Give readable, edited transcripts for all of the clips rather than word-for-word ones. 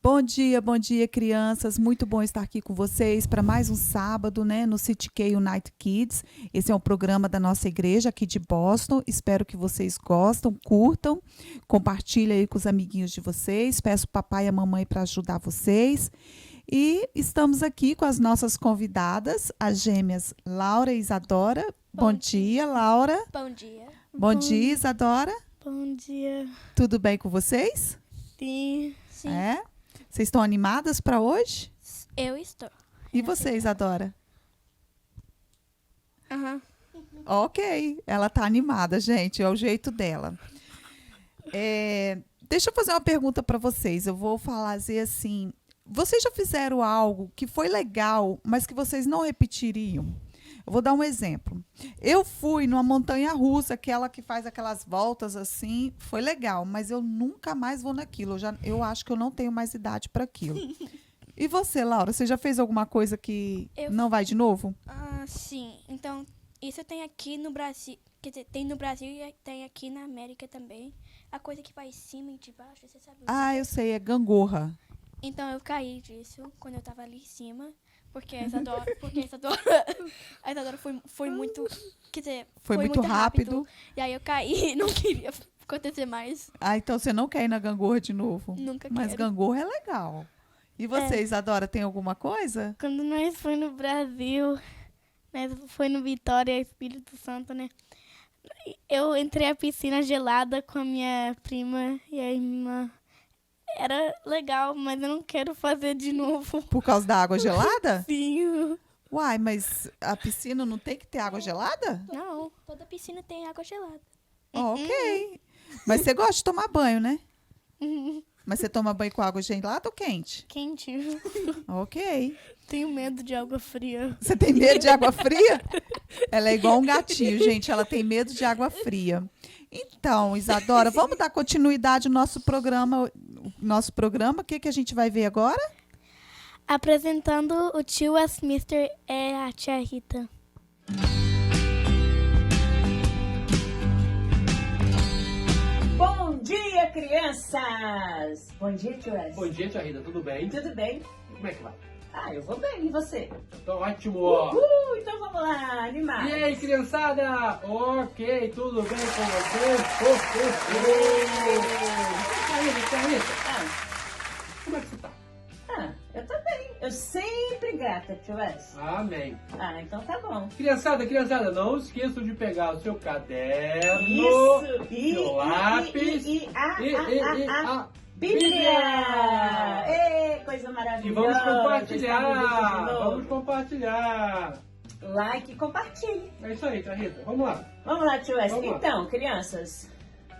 Bom dia, crianças. Muito bom estar aqui com vocês para mais um sábado, né, no City K United Kids. Esse é um programa da nossa igreja aqui de Boston. Espero que vocês gostem, curtam, compartilhem aí com os amiguinhos de vocês. Peço o papai e a mamãe para ajudar vocês. E estamos aqui com as nossas convidadas, as gêmeas Laura e Isadora. Bom dia, Laura. Bom dia. Bom dia, Isadora. Bom dia. Tudo bem com vocês? Sim. Sim. É? Vocês estão animadas para hoje? Eu estou. E você, Isadora? Aham. Ok, ela tá animada, gente, é o jeito dela. Deixa eu fazer uma pergunta para vocês. Eu vou fazer assim: vocês já fizeram algo que foi legal, mas que vocês não repetiriam? Eu vou dar um exemplo. Eu fui numa montanha-russa, aquela que faz aquelas voltas assim, foi legal, mas eu nunca mais vou naquilo. Eu acho que eu não tenho mais idade para aquilo. E você, Laura, você já fez alguma coisa que não vai de novo? Sim. Então, isso tem aqui no Brasil. Quer dizer, tem no Brasil e tem aqui na América também. A coisa que vai em cima e de baixo, você sabe? Ah, eu sei, é gangorra. Então, eu caí disso quando eu tava ali em cima. Porque a Isadora foi muito, quer dizer, Foi muito rápido. E aí eu caí e não queria acontecer mais. Ah, então você não quer ir na gangorra de novo? Nunca Mas quero. gangorra é legal. E você, Isadora, tem alguma coisa? Quando nós foi no Brasil, nós foi no Vitória, Espírito Santo, né? Eu entrei na piscina gelada com a minha prima e a irmã. Era legal, mas eu não quero fazer de novo. Por causa da água gelada? Sim. Uai, mas a piscina não tem que ter água gelada? Não, toda piscina tem água gelada. Ok. Mas você gosta de tomar banho, né? Mas você toma banho com água gelada ou quente? Quente. Ok. Tenho medo de água fria. Você tem medo de água fria? Ela é igual um gatinho, gente. Ela tem medo de água fria. Então, Isadora, vamos dar continuidade ao nosso programa. O que a gente vai ver agora? Apresentando o tio Westminster é a tia Rita. Bom dia, crianças! Bom dia, tio Wes. Bom dia, tia Rita, tudo bem? Tudo bem? Como é que vai? Eu vou bem. E você? Tô ótimo! Uhul! Então vamos lá, animados. E aí, criançada? Ok, tudo bem com vocês? Tia Rita, como é que você tá? Eu tô bem. Eu sempre grata, tio Wes. Amém. Então tá bom. Criançada, não esqueçam de pegar o seu caderno, Isso! seu lápis a Bíblia! Coisa e maravilhosa! vamos compartilhar! Like e compartilhe. É isso aí, tia Rita, vamos lá. Vamos lá, tio Wes. Vamos lá. Então, crianças,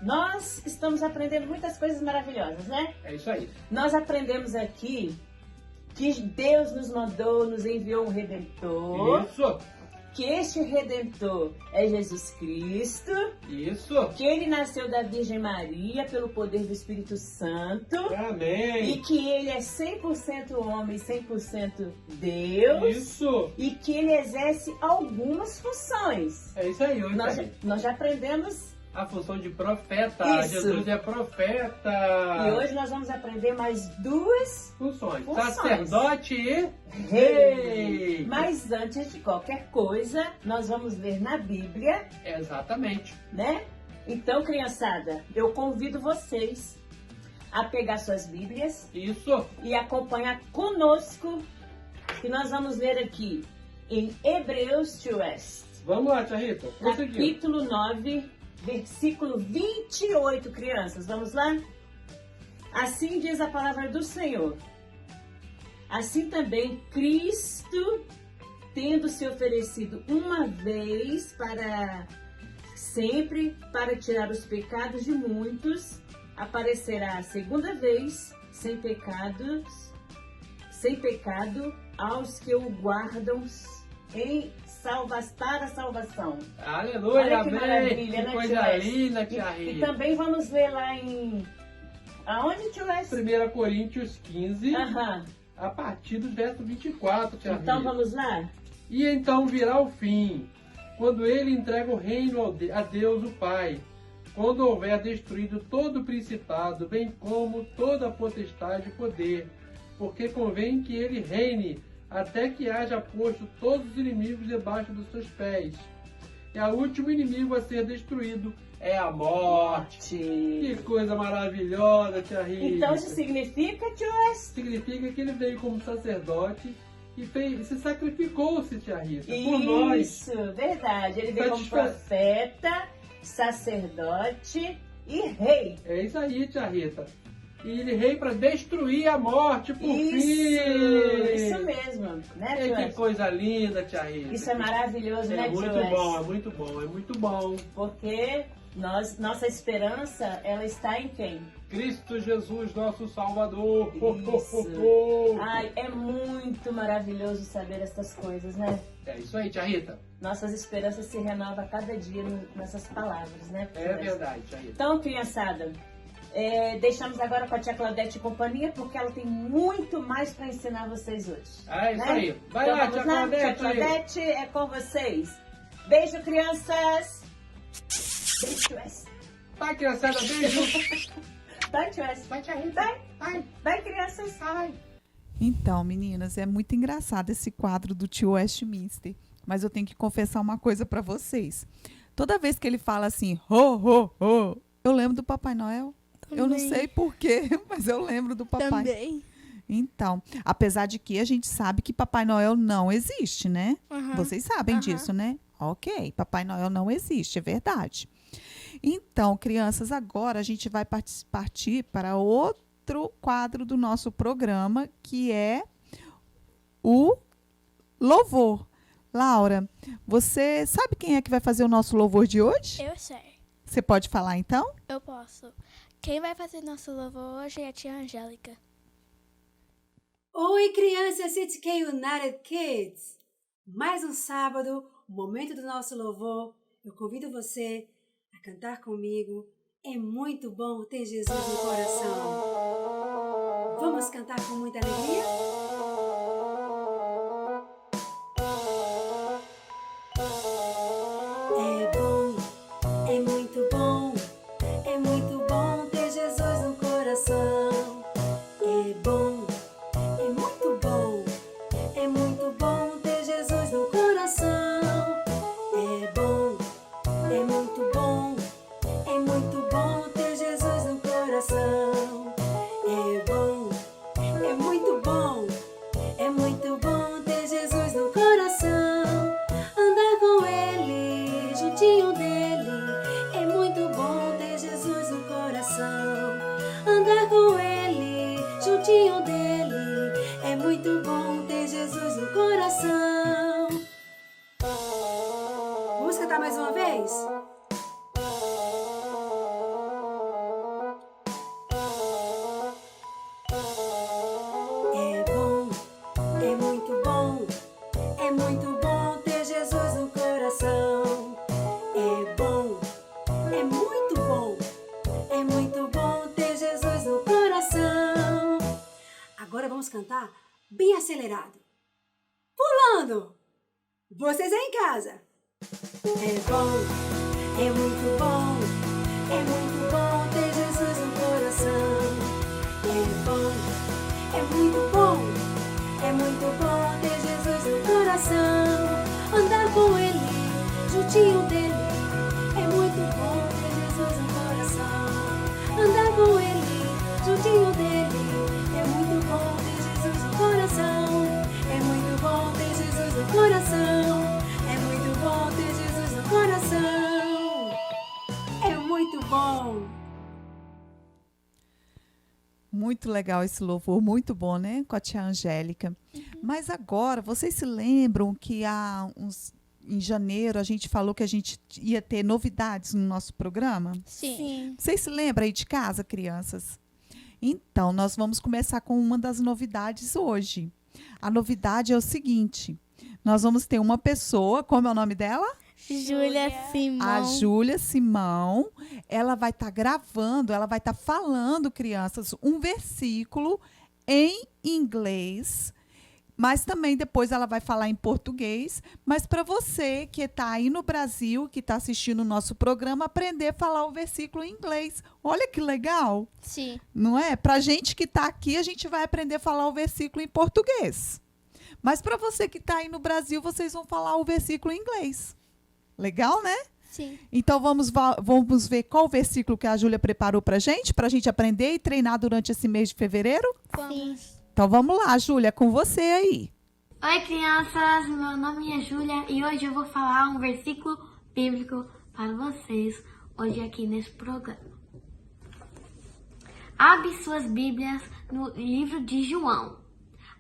nós estamos aprendendo muitas coisas maravilhosas, né? É isso aí. Nós aprendemos aqui que Deus nos mandou, nos enviou um Redentor, Isso, que este Redentor é Jesus Cristo, isso. que ele nasceu da Virgem Maria pelo poder do Espírito Santo Amém. e que ele é 100% homem, 100% Deus Isso. e que ele exerce algumas funções. É isso aí, hoje Nós já aprendemos a função de profeta. Isso. Jesus é profeta. e hoje nós vamos aprender mais duas Funções. Funções. Sacerdote e reis. rei. Mas antes de qualquer coisa, nós vamos ver na Bíblia, Exatamente. né? Então, criançada, eu convido vocês a pegar suas Bíblias Isso. e acompanhar conosco, que nós vamos ler aqui em Hebreus, tio West, Vamos lá, tia Rita. Conseguiu. capítulo 9, versículo 28, crianças. Vamos lá? Assim diz a palavra do Senhor. Assim também Cristo, tendo se oferecido uma vez para sempre para tirar os pecados de muitos, aparecerá a segunda vez sem pecado aos que o guardam para a salvação. Aleluia, Olha que amém. maravilha, Que né, coisa tio Wes? linda, tia E Rita. também vamos ver lá em... Aonde, tio Wes? 1 Coríntios 15, Aham. a partir do verso 24, tia Então Rita. vamos lá? E então virá o fim, quando ele entrega o reino a Deus o Pai, quando houver destruído todo o principado, bem como toda a potestade e poder, porque convém que ele reine, até que haja posto todos os inimigos debaixo dos seus pés. E o último inimigo a ser destruído é a morte. Que coisa maravilhosa, tia Rita. Então isso significa, tio Wes? Significa que ele veio como sacerdote e se sacrificou-se, tia Rita, por nós. Isso, verdade. Ele veio como profeta, sacerdote e rei. É isso aí, tia Rita. E ele veio para destruir a morte por fim. Isso mesmo, né, tio Que Wes? coisa linda, tia Rita. Isso é maravilhoso, né, É tio muito Wes? bom, é muito bom, é muito bom. Porque nossa esperança, ela está em quem? Cristo Jesus, nosso Salvador. Isso. Ai, é muito maravilhoso saber essas coisas, né? É isso aí, tia Rita. Nossas esperanças se renovam a cada dia nessas palavras, né? É verdade, tia Rita. Então, criançada, deixamos agora com a tia Claudete e companhia, porque ela tem muito mais para ensinar vocês hoje. É isso né? aí. Vai Então, lá, vamos tia Claudete. Tia Claudete, é com vocês. Beijo, crianças. Beijo, tio Wes. Vai, criançada, beijo. Vai, tio Wes. Vai, tia Rita. Vai, crianças. Vai. Então, meninas, é muito engraçado esse quadro do tio Westminster. Mas eu tenho que confessar uma coisa para vocês. Toda vez que ele fala assim, ho, ho, ho, eu lembro do Papai Noel. Eu não sei porquê, mas eu lembro do papai. Também. Então, apesar de que a gente sabe que Papai Noel não existe, né? Aham. Vocês sabem disso, né? Ok, Papai Noel não existe, é verdade. Então, crianças, agora a gente vai partir para outro quadro do nosso programa, que é o louvor. Laura, você sabe quem é que vai fazer o nosso louvor de hoje? Eu sei. Você pode falar então? Eu posso. Quem vai fazer nosso louvor hoje é a tia Angélica. Oi, crianças CTK United Kids! Mais um sábado, o momento do nosso louvor. Eu convido você a cantar comigo. É muito bom ter Jesus no coração. Vamos cantar com muita alegria? É muito bom ter Jesus no coração. É bom, é muito bom. É muito bom ter Jesus no coração. É bom, é muito bom. É muito bom ter Jesus no coração. É bom, é muito bom. É muito bom ter Jesus no coração. Andar com Ele, juntinho dele. É muito bom ter Jesus no coração. Andar com Ele, juntinho dele. É muito bom ter Jesus no coração. Vamos cantar mais uma vez? É bom, é muito bom. É muito bom ter Jesus no coração. É bom, é muito bom. É muito bom ter Jesus no coração. Agora vamos cantar bem acelerado. Pulando! Vocês aí em casa. É bom, é muito bom. É muito bom ter Jesus no coração. É bom, é muito bom. É muito bom ter Jesus no coração. Andar com Ele, juntinho dele. É muito bom ter Jesus no coração. Andar com Ele, juntinho dele. É muito bom ter Jesus no coração. É muito bom ter Jesus no coração. É muito bom ter Jesus no coração. É muito bom. Muito legal esse louvor, muito bom, né? Com a tia Angélica. Mas agora, vocês se lembram que em janeiro a gente falou que a gente ia ter novidades no nosso programa? Sim. Vocês se lembram aí de casa, crianças? Então, nós vamos começar com uma das novidades hoje. A novidade é o seguinte: nós vamos ter uma pessoa, como é o nome dela? Júlia Simão. A Júlia Simão. Ela vai estar gravando, ela vai estar falando, crianças, um versículo em inglês Mas também depois ela vai falar em português. Mas para você que está aí no Brasil, que está assistindo o nosso programa, aprender a falar o versículo em inglês. Olha que legal, Sim. não é? Para a gente que está aqui, a gente vai aprender a falar o versículo em português. Mas para você que está aí no Brasil, vocês vão falar o versículo em inglês. Legal, né? Sim. Então vamos ver qual o versículo que a Júlia preparou para a gente aprender e treinar durante esse mês de fevereiro? Sim. Então vamos lá, Júlia, com você aí. Oi, crianças! Meu nome é Júlia e hoje eu vou falar um versículo bíblico para vocês hoje aqui nesse programa. Abre suas Bíblias no livro de João.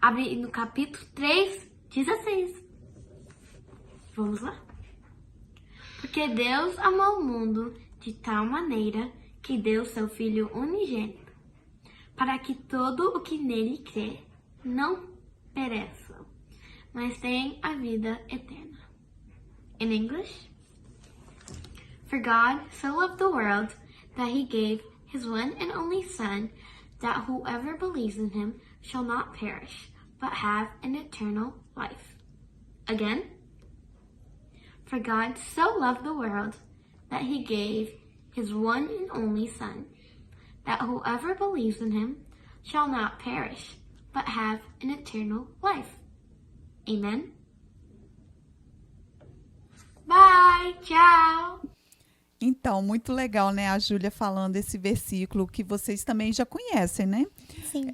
Abre no capítulo 3:16. Vamos lá? Porque Deus amou o mundo de tal maneira que deu seu Filho unigênito, para que todo o que nele crê não pereça, mas tenha a vida eterna. In English, for God so loved the world that he gave his one and only Son, that whoever believes in him shall not perish, but have an eternal life. Again, for God so loved the world that he gave his one and only Son, that whoever believes in him shall not perish, but have an eternal life. Amen. Bye. Tchau. Então, muito legal, né, a Júlia falando esse versículo que vocês também já conhecem, né? Sim.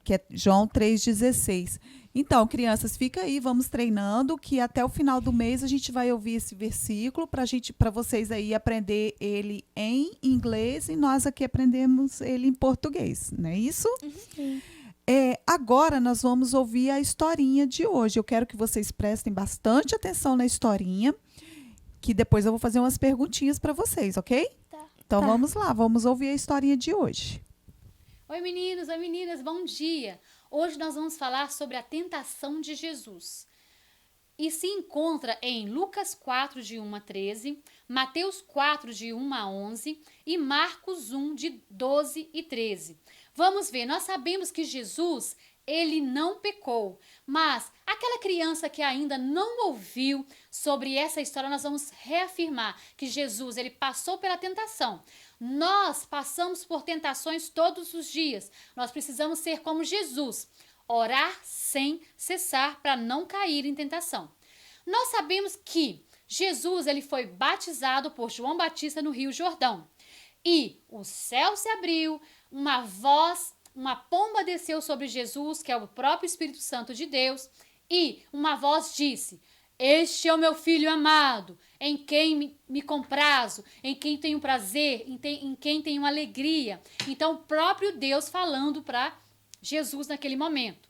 Que é João 3,16. Então, crianças, fica aí, vamos treinando, que até o final do mês a gente vai ouvir esse versículo para vocês aí aprender ele em inglês e nós aqui aprendemos ele em português, não é isso? Sim. Agora nós vamos ouvir a historinha de hoje. Eu quero que vocês prestem bastante atenção na historinha, que depois eu vou fazer umas perguntinhas para vocês, ok? Tá. Então vamos lá, vamos ouvir a historinha de hoje. Oi meninos, oi meninas, bom dia! Hoje nós vamos falar sobre a tentação de Jesus. E se encontra em Lucas 4, de 1 a 13, Mateus 4, de 1 a 11 e Marcos 1, de 12 e 13. Vamos ver, nós sabemos que Jesus, ele não pecou, mas aquela criança que ainda não ouviu sobre essa história, nós vamos reafirmar que Jesus, ele passou pela tentação. Nós passamos por tentações todos os dias. Nós precisamos ser como Jesus, orar sem cessar para não cair em tentação. Nós sabemos que Jesus, ele foi batizado por João Batista no Rio Jordão. E o céu se abriu, uma pomba desceu sobre Jesus, que é o próprio Espírito Santo de Deus, e uma voz disse: este é o meu filho amado, em quem me comprazo, em quem tenho prazer, em quem tenho alegria. Então, o próprio Deus falando para Jesus naquele momento.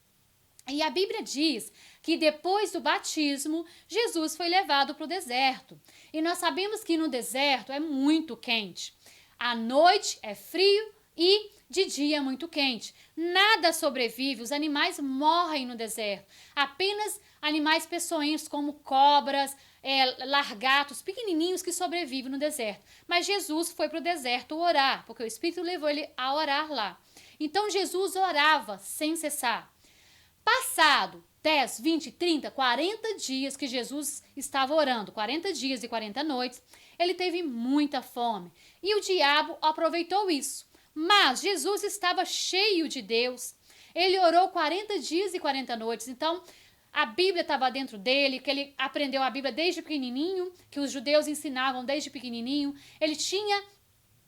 E a Bíblia diz que depois do batismo, Jesus foi levado para o deserto. E nós sabemos que no deserto é muito quente. À noite é frio e de dia é muito quente. Nada sobrevive, os animais morrem no deserto. Apenas animais peçonhentos como cobras, largatos, pequenininhos que sobrevivem no deserto. Mas Jesus foi para o deserto orar, porque o Espírito levou ele a orar lá. Então Jesus orava sem cessar. Passado 10, 20, 30, 40 dias que Jesus estava orando, 40 dias e 40 noites, ele teve muita fome. E o diabo aproveitou isso. Mas Jesus estava cheio de Deus. Ele orou 40 dias e 40 noites. Então, a Bíblia estava dentro dele, que ele aprendeu a Bíblia desde pequenininho, que os judeus ensinavam desde pequenininho. Ele tinha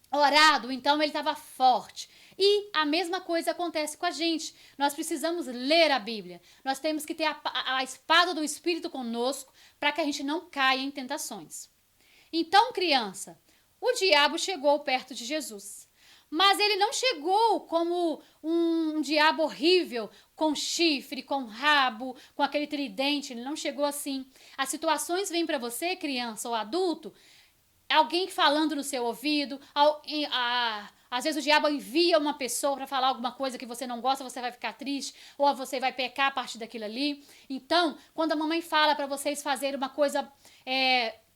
orado, então ele estava forte. E a mesma coisa acontece com a gente. Nós precisamos ler a Bíblia. Nós temos que ter a espada do Espírito conosco para que a gente não caia em tentações. Então, criança, o diabo chegou perto de Jesus. Mas ele não chegou como um diabo horrível, com chifre, com rabo, com aquele tridente. Ele não chegou assim. As situações vêm para você, criança ou adulto, alguém falando no seu ouvido, às vezes o diabo envia uma pessoa para falar alguma coisa que você não gosta, você vai ficar triste, ou você vai pecar a partir daquilo ali. Então, quando a mamãe fala para vocês fazerem uma coisa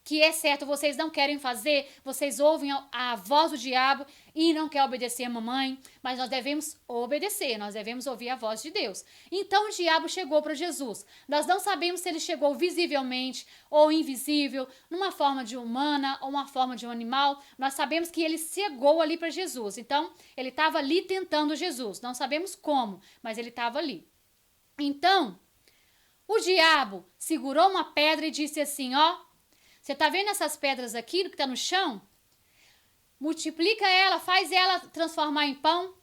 que é certo, vocês não querem fazer, vocês ouvem a voz do diabo e não querem obedecer a mamãe, mas nós devemos obedecer, nós devemos ouvir a voz de Deus. Então o diabo chegou para Jesus. Nós não sabemos se ele chegou visivelmente ou invisível, numa forma de humana ou uma forma de um animal. Nós sabemos que ele chegou ali para Jesus. Então ele estava ali tentando Jesus. Não sabemos como, mas ele estava ali. Então o diabo segurou uma pedra e disse assim, ó, você está vendo essas pedras aqui que está no chão? Multiplica ela, faz ela transformar em pão,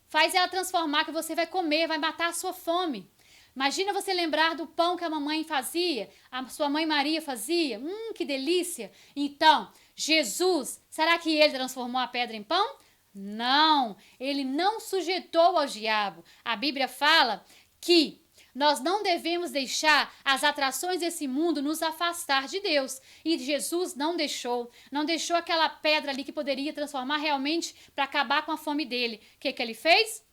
faz ela transformar que você vai comer, vai matar a sua fome. Imagina você lembrar do pão que a mamãe fazia, a sua mãe Maria fazia. Que delícia! Então, Jesus, será que ele transformou a pedra em pão? Não, ele não sujeitou ao diabo. A Bíblia fala que nós não devemos deixar as atrações desse mundo nos afastar de Deus. E Jesus não deixou aquela pedra ali que poderia transformar realmente para acabar com a fome dele. O que ele fez?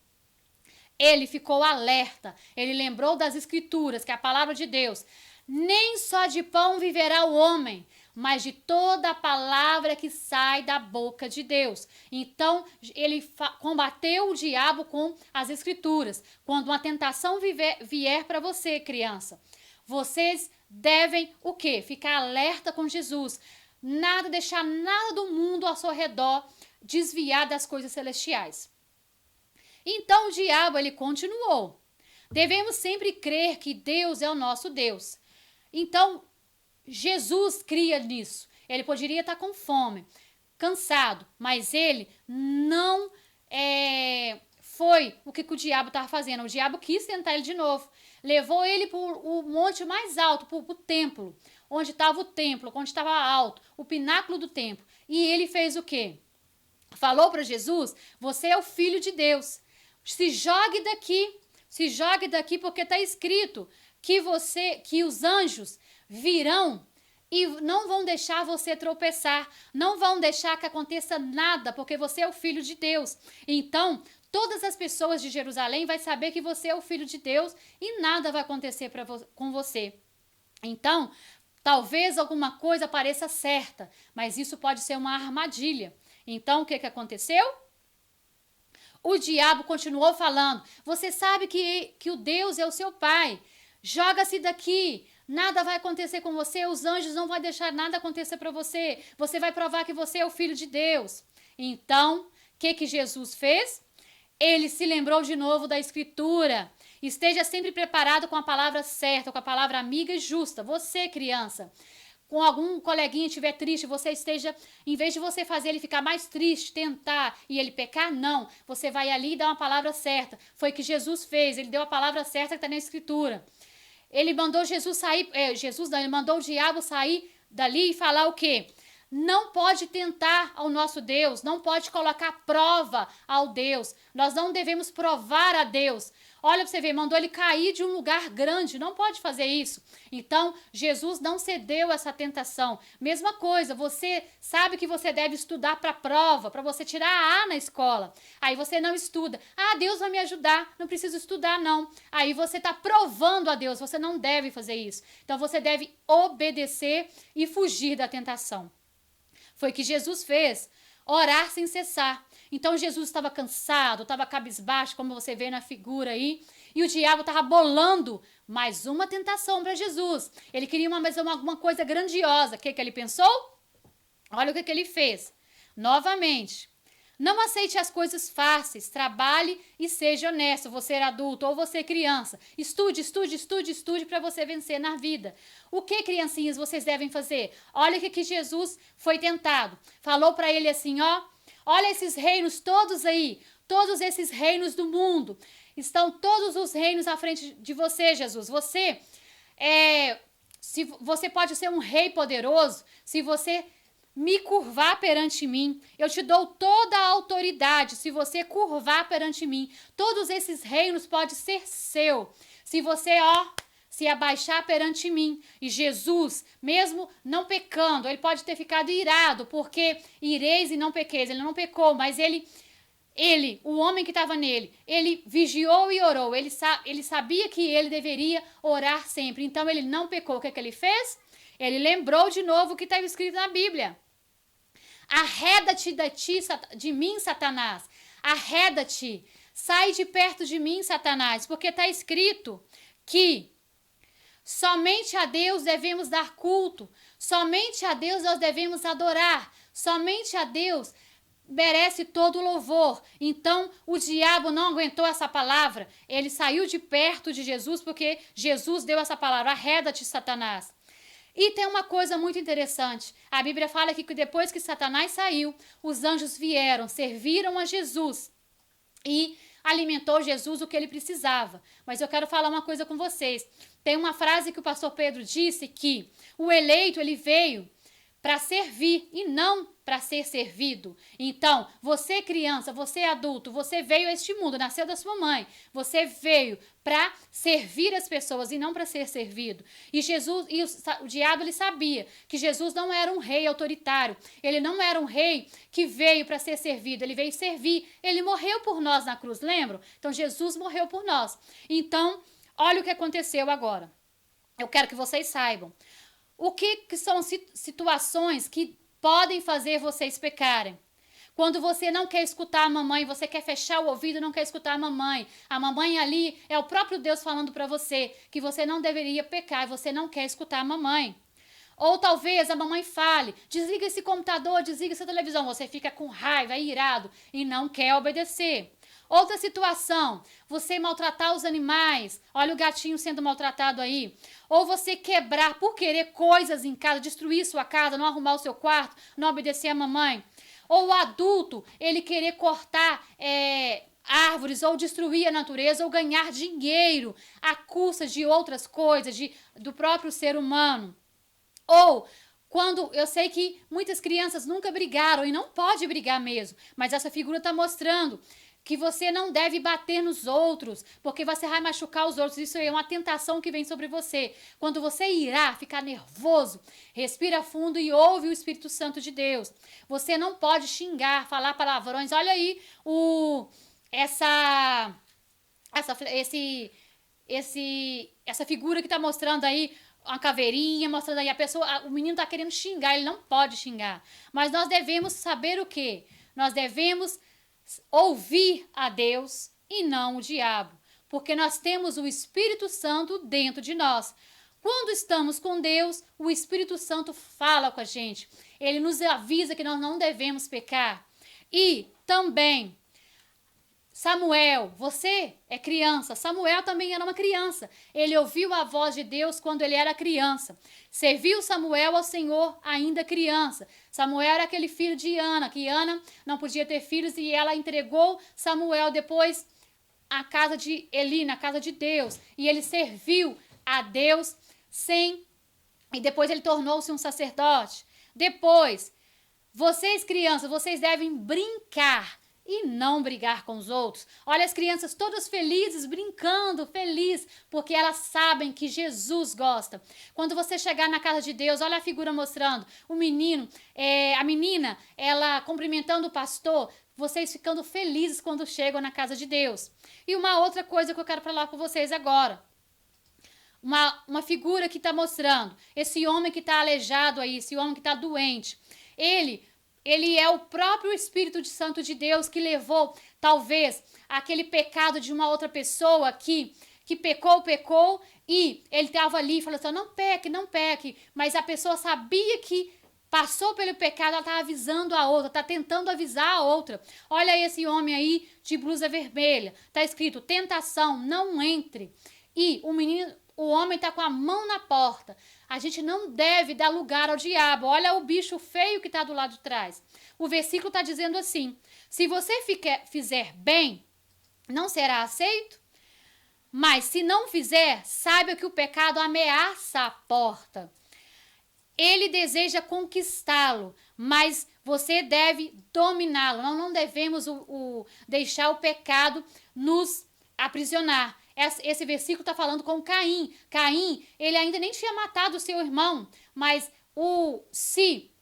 Ele ficou alerta. Ele lembrou das Escrituras, que é a palavra de Deus. Nem só de pão viverá o homem, mas de toda a palavra que sai da boca de Deus. Então, ele combateu o diabo com as Escrituras. Quando uma tentação vier para você, criança, vocês devem o quê? Ficar alerta com Jesus. Deixar nada do mundo ao seu redor desviar das coisas celestiais. Então, o diabo, ele continuou. Devemos sempre crer que Deus é o nosso Deus. Então, Jesus cria nisso. Ele poderia estar com fome, cansado, mas ele não foi o que o diabo estava fazendo. O diabo quis tentar ele de novo. Levou ele para o monte mais alto, para o templo, onde estava o templo, onde estava alto, o pináculo do templo. E ele fez o quê? Falou para Jesus, você é o filho de Deus. Se jogue daqui, porque está escrito que os anjos virão e não vão deixar você tropeçar, não vão deixar que aconteça nada, porque você é o filho de Deus. Então, todas as pessoas de Jerusalém vão saber que você é o filho de Deus e nada vai acontecer com você. Então, talvez alguma coisa pareça certa, mas isso pode ser uma armadilha. Então, o que aconteceu? O diabo continuou falando, você sabe que o Deus é o seu pai, joga-se daqui, nada vai acontecer com você, os anjos não vão deixar nada acontecer para você, você vai provar que você é o filho de Deus. Então, o que Jesus fez? Ele se lembrou de novo da Escritura. Esteja sempre preparado com a palavra certa, com a palavra amiga e justa. Você, criança, com algum coleguinha estiver triste, você esteja, em vez de você fazer ele ficar mais triste, tentar e ele pecar, não. Você vai ali e dá uma palavra certa. Foi o que Jesus fez, ele deu a palavra certa que está na Escritura. Ele mandou ele mandou o diabo sair dali e falar o quê? Não pode tentar ao nosso Deus, não pode colocar prova ao Deus. Nós não devemos provar a Deus. Olha para você ver, mandou ele cair de um lugar grande, não pode fazer isso. Então, Jesus não cedeu essa tentação. Mesma coisa, você sabe que você deve estudar para a prova, para você tirar a A na escola. Aí você não estuda. Deus vai me ajudar, não preciso estudar não. Aí você está provando a Deus, você não deve fazer isso. Então, você deve obedecer e fugir da tentação. Foi o que Jesus fez, orar sem cessar. Então Jesus estava cansado, estava cabisbaixo, como você vê na figura aí, e o diabo estava bolando mais uma tentação para Jesus. Ele queria alguma coisa grandiosa. O que ele pensou? Olha o que ele fez. Novamente, não aceite as coisas fáceis, trabalhe e seja honesto, você é adulto ou você é criança. Estude para você vencer na vida. O que, criancinhas, vocês devem fazer? Olha o que Jesus foi tentado. Falou para ele assim, olha esses reinos todos aí, todos esses reinos do mundo. Estão todos os reinos à frente de você, Jesus. Você pode ser um rei poderoso se você me curvar perante mim. Eu te dou toda a autoridade se você curvar perante mim. Todos esses reinos podem ser seu. Se você, se abaixar perante mim. E Jesus, mesmo não pecando, ele pode ter ficado irado, porque ireis e não pequeis. Ele não pecou, mas ele o homem que estava nele, ele vigiou e orou. Ele sabia que ele deveria orar sempre. Então, ele não pecou. O que ele fez? Ele lembrou de novo o que estava escrito na Bíblia. Arreda-te de mim, Satanás. Arreda-te. Sai de perto de mim, Satanás. Porque está escrito que somente a Deus devemos dar culto. Somente a Deus nós devemos adorar. Somente a Deus merece todo o louvor. Então, o diabo não aguentou essa palavra. Ele saiu de perto de Jesus porque Jesus deu essa palavra. Arreda-te, Satanás. E tem uma coisa muito interessante. A Bíblia fala que depois que Satanás saiu, os anjos vieram, serviram a Jesus e alimentou Jesus o que ele precisava. Mas eu quero falar uma coisa com vocês. Tem uma frase que o pastor Pedro disse que o eleito ele veio para servir e não para ser servido. Então, você criança, você adulto, você veio a este mundo, nasceu da sua mãe. Você veio para servir as pessoas e não para ser servido. E o diabo ele sabia que Jesus não era um rei autoritário. Ele não era um rei que veio para ser servido. Ele veio servir. Ele morreu por nós na cruz, lembram? Então, Jesus morreu por nós. Então, olha o que aconteceu agora. Eu quero que vocês saibam. O que são situações que podem fazer vocês pecarem? Quando você não quer escutar a mamãe, você quer fechar o ouvido e não quer escutar a mamãe. A mamãe ali é o próprio Deus falando para você que você não deveria pecar e você não quer escutar a mamãe. Ou talvez a mamãe fale, desliga esse computador, desliga essa televisão. Você fica com raiva, irado e não quer obedecer. Outra situação, você maltratar os animais. Olha o gatinho sendo maltratado aí. Ou você quebrar por querer coisas em casa, destruir sua casa, não arrumar o seu quarto, não obedecer a mamãe. Ou o adulto, ele querer cortar árvores ou destruir a natureza ou ganhar dinheiro à custa de outras coisas, do próprio ser humano. Ou quando eu sei que muitas crianças nunca brigaram e não pode brigar mesmo, mas essa figura está mostrando que você não deve bater nos outros, porque você vai machucar os outros. Isso é uma tentação que vem sobre você. Quando você irá ficar nervoso, respira fundo e ouve o Espírito Santo de Deus. Você não pode xingar, falar palavrões. Olha aí essa figura que está mostrando aí, uma caveirinha, mostrando aí o menino está querendo xingar, ele não pode xingar. Mas nós devemos saber o quê? Nós devemos ouvir a Deus e não o diabo, porque nós temos o Espírito Santo dentro de nós. Quando estamos com Deus, o Espírito Santo fala com a gente. Ele nos avisa que nós não devemos pecar. E também, Samuel, você é criança. Samuel também era uma criança. Ele ouviu a voz de Deus quando ele era criança. Serviu Samuel ao Senhor ainda criança. Samuel era aquele filho de Ana, que Ana não podia ter filhos e ela entregou Samuel depois à casa de Eli, na casa de Deus. E ele serviu a Deus e depois ele tornou-se um sacerdote. Depois, vocês crianças, vocês devem brincar e não brigar com os outros. Olha as crianças todas felizes, brincando, feliz, porque elas sabem que Jesus gosta. Quando você chegar na casa de Deus, olha a figura mostrando, o menino, a menina, ela cumprimentando o pastor, vocês ficando felizes quando chegam na casa de Deus. E uma outra coisa que eu quero falar com vocês agora. Uma figura que está mostrando, esse homem que está aleijado aí, esse homem que está doente, ele é o próprio Espírito Santo de Deus que levou, talvez, aquele pecado de uma outra pessoa que pecou, e ele estava ali e falou assim, não peque, mas a pessoa sabia que passou pelo pecado, ela está avisando a outra, está tentando avisar a outra. Olha esse homem aí de blusa vermelha, está escrito, tentação, não entre. E o homem está com a mão na porta. A gente não deve dar lugar ao diabo. Olha o bicho feio que está do lado de trás. O versículo está dizendo assim, se você fizer bem, não será aceito. Mas se não fizer, saiba que o pecado ameaça a porta. Ele deseja conquistá-lo, mas você deve dominá-lo. Nós não devemos deixar o pecado nos aprisionar. Esse versículo está falando com Caim. Caim, ele ainda nem tinha matado o seu irmão, mas se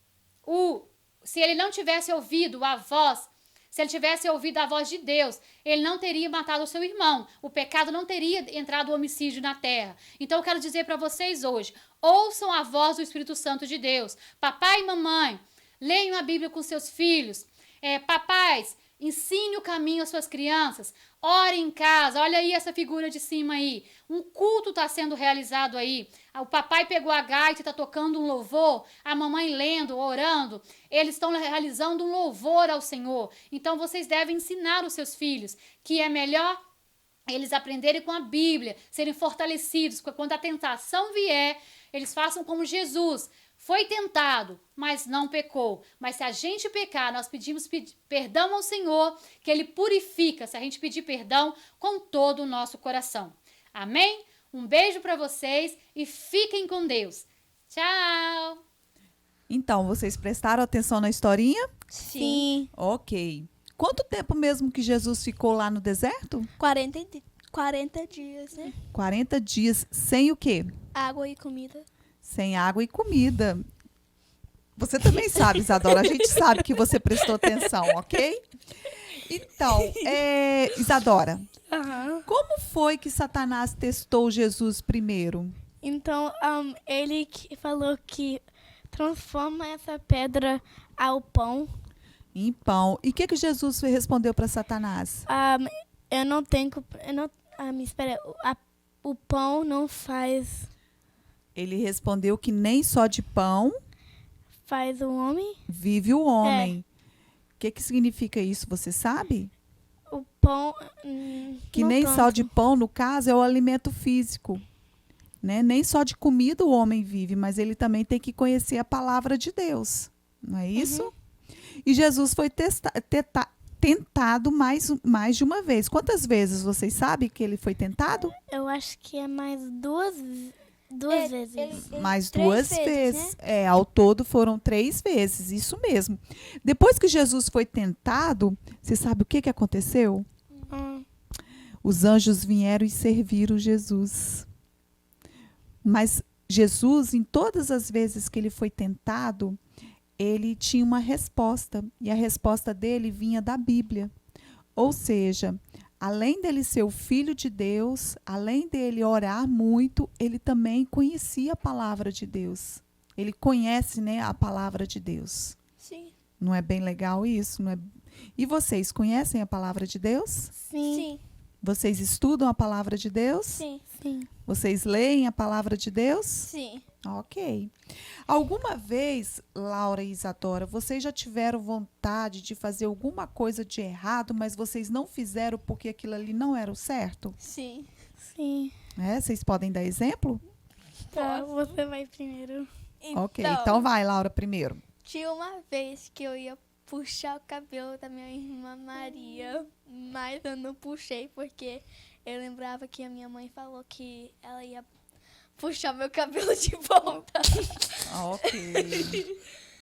ele não tivesse ouvido a voz Se ele tivesse ouvido a voz de Deus, ele não teria matado o seu irmão. O pecado não teria entrado o homicídio na terra. Então eu quero dizer para vocês hoje, ouçam a voz do Espírito Santo de Deus. Papai e mamãe, leiam a Bíblia com seus filhos. Papais, ensine o caminho às suas crianças. Ore em casa. Olha aí essa figura de cima aí. Um culto está sendo realizado aí. O papai pegou a gaita e está tocando um louvor. A mamãe lendo, orando. Eles estão realizando um louvor ao Senhor. Então vocês devem ensinar os seus filhos que é melhor eles aprenderem com a Bíblia, serem fortalecidos. Quando a tentação vier, eles façam como Jesus. Foi tentado, mas não pecou. Mas se a gente pecar, nós pedimos perdão ao Senhor, que Ele purifica, se a gente pedir perdão com todo o nosso coração. Amém? Um beijo para vocês e fiquem com Deus. Tchau! Então, vocês prestaram atenção na historinha? Sim. Ok. Quanto tempo mesmo que Jesus ficou lá no deserto? 40 dias, né? 40 dias sem o quê? Água e comida. Sem água e comida. Você também sabe, Isadora. A gente sabe que você prestou atenção, ok? Então, Isadora, como foi que Satanás testou Jesus primeiro? Então, ele falou que transforma essa pedra ao pão. Em pão. E o que Jesus respondeu para Satanás? Eu não tenho... espera, o pão não faz... Ele respondeu que nem só de pão Faz o homem? vive o homem. O que significa isso, você sabe? O pão... Que não nem tanto. só de pão, no caso, é o alimento físico. Né? Nem só de comida o homem vive, mas ele também tem que conhecer a palavra de Deus. Não é isso? E Jesus foi tentado mais de uma vez. Quantas vezes vocês sabem que ele foi tentado? Eu acho que é mais duas vezes. Mais 3 duas vezes, vezes. Ao todo foram 3 vezes, isso mesmo. Depois que Jesus foi tentado, você sabe o que aconteceu? Os anjos vieram e serviram Jesus. Mas Jesus, em todas as vezes que ele foi tentado, ele tinha uma resposta. E a resposta dele vinha da Bíblia. Ou seja, além dele ser o filho de Deus, além dele orar muito, ele também conhecia a palavra de Deus. Ele conhece, né, a palavra de Deus. Sim. Não é bem legal isso? Não é... E vocês conhecem a palavra de Deus? Sim. Vocês estudam a palavra de Deus? Sim. Sim. Vocês leem a palavra de Deus? Sim. Ok. Alguma vez, Laura e Isadora, vocês já tiveram vontade de fazer alguma coisa de errado, mas vocês não fizeram porque aquilo ali não era o certo? Sim. Sim. Vocês podem dar exemplo? Tá, você vai primeiro. Ok, então vai, Laura, primeiro. Tinha uma vez que eu ia puxar o cabelo da minha irmã Maria, mas eu não puxei porque eu lembrava que a minha mãe falou que ela ia puxar meu cabelo de volta. Ok.